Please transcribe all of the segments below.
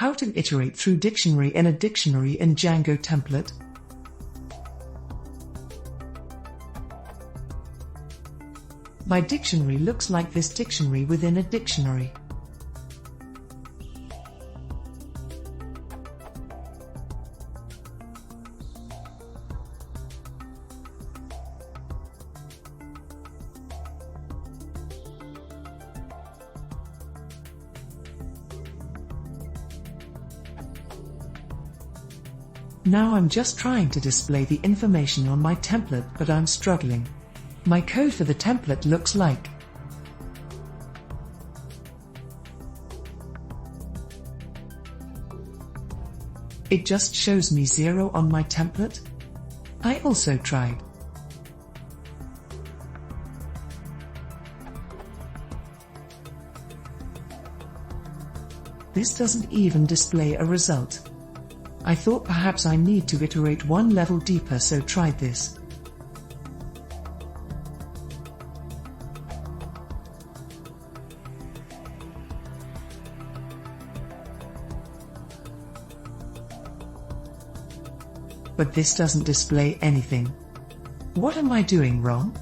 How to iterate through dictionary in a dictionary in Django template. My dictionary looks like this dictionary within a dictionary. Now I'm just trying to display the information on my template, but I'm struggling. My code for the template looks like it just shows me 0 on my template. I also tried this doesn't even display a result. I thought perhaps I need to iterate one level deeper, so tried this. But this doesn't display anything. What am I doing wrong?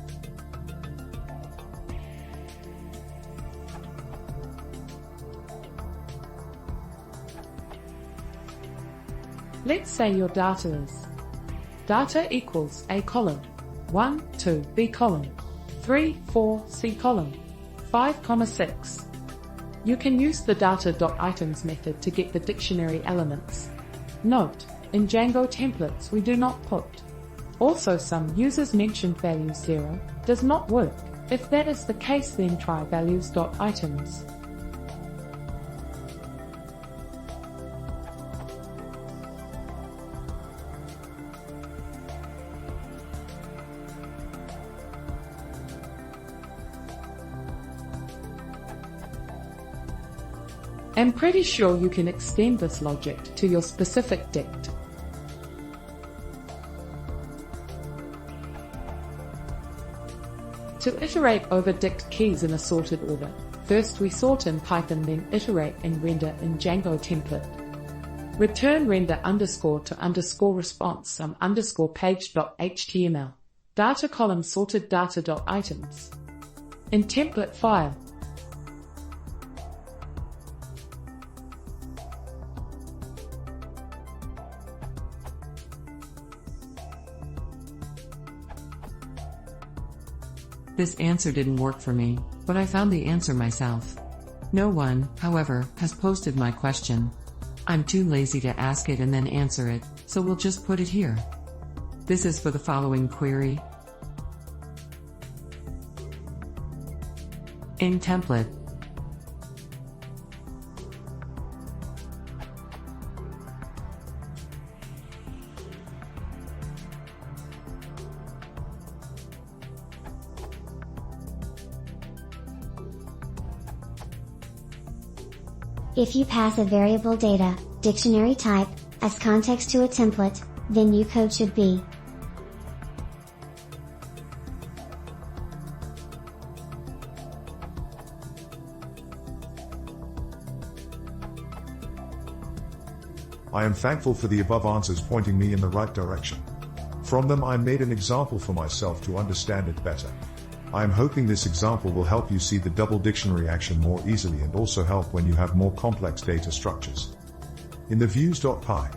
Let's say your data is data equals A column, 1, 2, B column, 3, 4, C column, 5, 6. You can use the data.items method to get the dictionary elements. Note, in Django templates we do not put. Also, some users mentioned values 0 does not work. If that is the case, then try values.items. I'm pretty sure you can extend this logic to your specific dict. To iterate over dict keys in a sorted order, first we sort in Python, then iterate and render in Django template. Return render underscore to underscore response some underscore page.html. Data column sorted data.items. In template file. This answer didn't work for me, but I found the answer myself. No one, however, has posted my question. I'm too lazy to ask it and then answer it, so we'll just put it here. This is for the following query. In template, if you pass a variable data, dictionary type, as context to a template, then your code should be I am thankful for the above answers pointing me in the right direction. From them I made an example for myself to understand it better. I am hoping this example will help you see the double dictionary action more easily and also help when you have more complex data structures. In the views.py,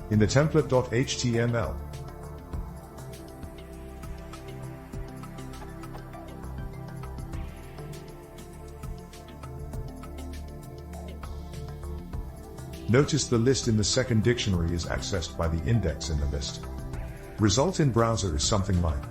in the template.html, notice the list in the second dictionary is accessed by the index in the list. Result in browser is something like